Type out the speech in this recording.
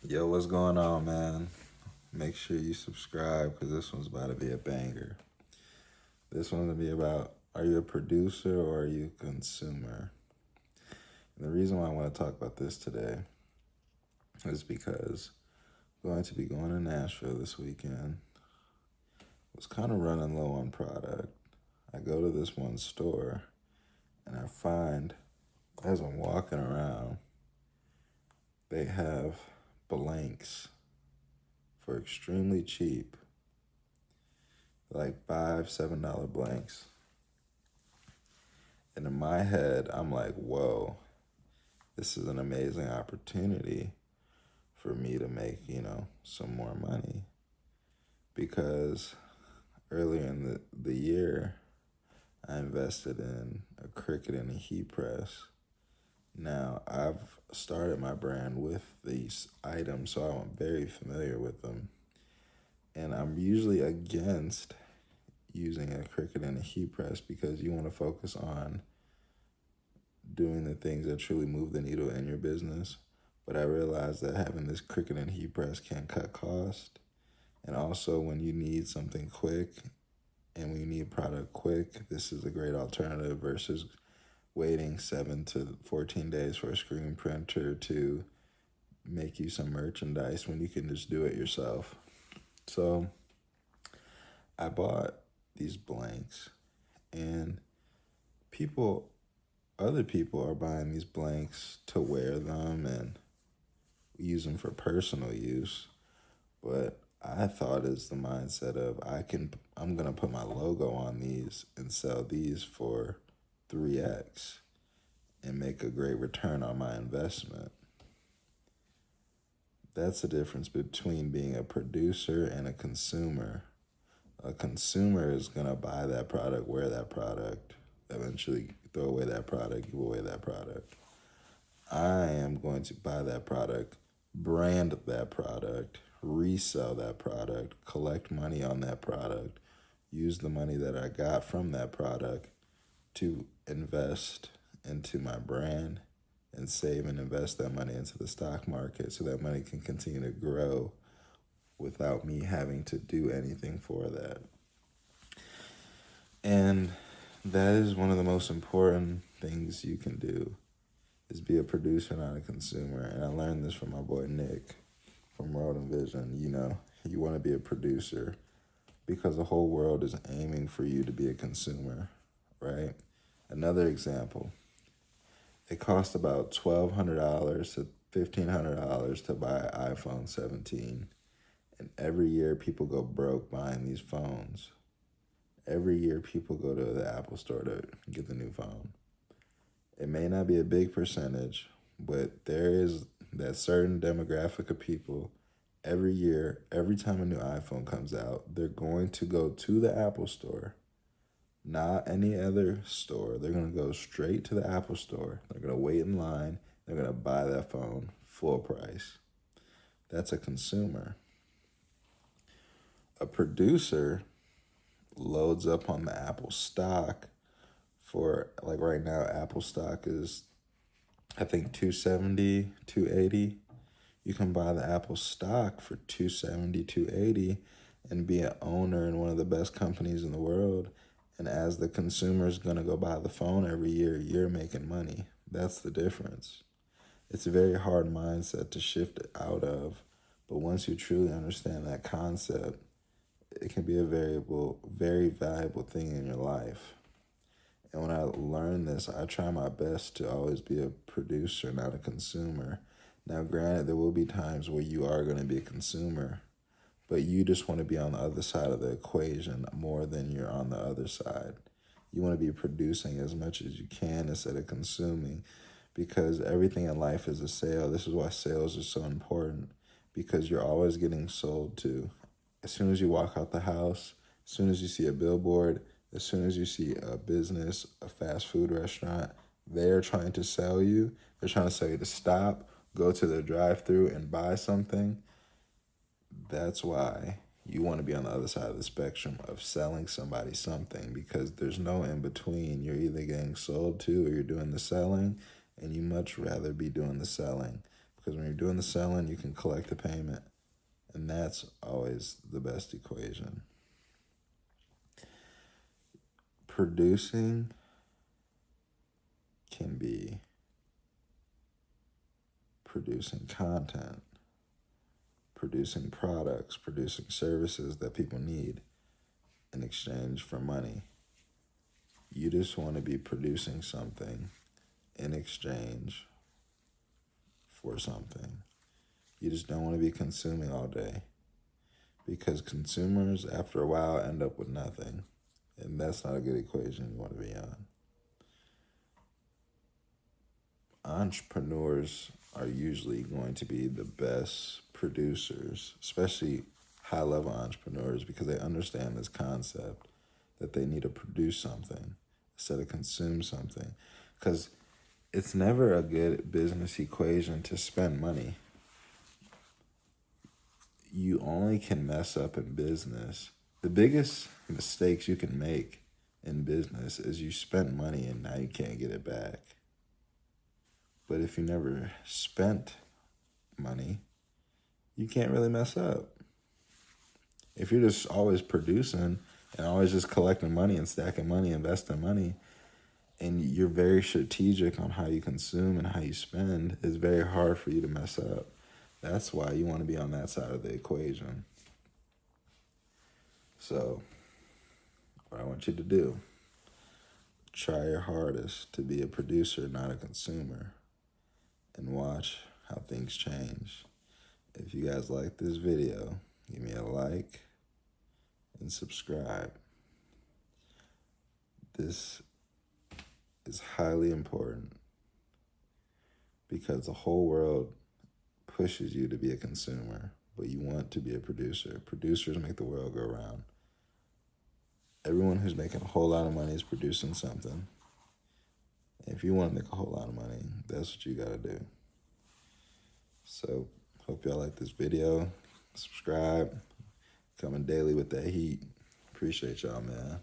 Yo, what's going on, man? Make sure you subscribe because this one's about to be a banger. This one's gonna be about, are you a producer or are you a consumer? And the reason why I want to talk about this today is because I'm going to be going to Nashville this weekend. Was kind of running low on product. I go to this one store and I find, as I'm walking around, they have blanks for extremely cheap, like $5, $7 blanks. And in my head, I'm like, whoa, this is an amazing opportunity for me to make, some more money. Because earlier in the year, I invested in a Cricut and a heat press. Now, I've started my brand with these items, so I'm very familiar with them. And I'm usually against using a Cricut and a heat press because you want to focus on doing the things that truly move the needle in your business. But I realized that having this Cricut and heat press can cut cost. And also when you need something quick and when you need product quick, this is a great alternative versus waiting 7 to 14 days for a screen printer to make you some merchandise when you can just do it yourself. So I bought these blanks and other people are buying these blanks to wear them and use them for personal use. But I thought is the mindset of I'm going to put my logo on these and sell these for 3x and make a great return on my investment. That's the difference between being a producer and a consumer. A consumer is going to buy that product, wear that product, eventually throw away that product, give away that product. I am going to buy that product, brand that product, resell that product, collect money on that product, use the money that I got from that product to invest into my brand and save and invest that money into the stock market so that money can continue to grow without me having to do anything for that. And that is one of the most important things you can do is be a producer, not a consumer. And I learned this from my boy Nick from Road and Vision. You want to be a producer because the whole world is aiming for you to be a consumer, right? Another example, it costs about $1,200 to $1,500 to buy an iPhone 17. And every year people go broke buying these phones. Every year people go to the Apple store to get the new phone. It may not be a big percentage, but there is that certain demographic of people every year, every time a new iPhone comes out, they're going to go to the Apple store, not any other store. They're going to go straight to the Apple store. They're going to wait in line. They're going to buy that phone full price. That's a consumer. A producer loads up on the Apple stock for, like right now, Apple stock is, I think, $270, $280. You can buy the Apple stock for $270, $280 and be an owner in one of the best companies in the world. And as the consumer is going to go buy the phone every year, you're making money. That's the difference. It's a very hard mindset to shift out of, but once you truly understand that concept, it can be a very valuable thing in your life. And when I learn this, I try my best to always be a producer, not a consumer. Now, granted, there will be times where you are going to be a consumer, but you just want to be on the other side of the equation more than you're on the other side. You want to be producing as much as you can instead of consuming, because everything in life is a sale. This is why sales are so important, because you're always getting sold to. As soon as you walk out the house, as soon as you see a billboard, as soon as you see a business, a fast food restaurant, they're trying to sell you. They're trying to sell you to stop, go to the drive-thru and buy something. That's why you want to be on the other side of the spectrum of selling somebody something, because there's no in between. You're either getting sold to or you're doing the selling, and you much rather be doing the selling, because when you're doing the selling, you can collect the payment. And that's always the best equation. Producing can be producing content, producing products, producing services that people need in exchange for money. You just want to be producing something in exchange for something. You just don't want to be consuming all day, because consumers, after a while, end up with nothing. And that's not a good equation you want to be on. Entrepreneurs are usually going to be the best producers, especially high-level entrepreneurs, because they understand this concept that they need to produce something instead of consume something. Because it's never a good business equation to spend money. You only can mess up in business. The biggest mistakes you can make in business is you spent money and now you can't get it back. But if you never spent money, you can't really mess up. If you're just always producing and always just collecting money and stacking money, investing money, and you're very strategic on how you consume and how you spend, it's very hard for you to mess up. That's why you want to be on that side of the equation. So, what I want you to do, try your hardest to be a producer, not a consumer, and watch how things change. If you guys like this video, give me a like and subscribe. This is highly important because the whole world pushes you to be a consumer, but you want to be a producer. Producers make the world go round. Everyone who's making a whole lot of money is producing something. If you want to make a whole lot of money, that's what you got to do. So, hope y'all like this video. Subscribe. Coming daily with that heat. Appreciate y'all, man.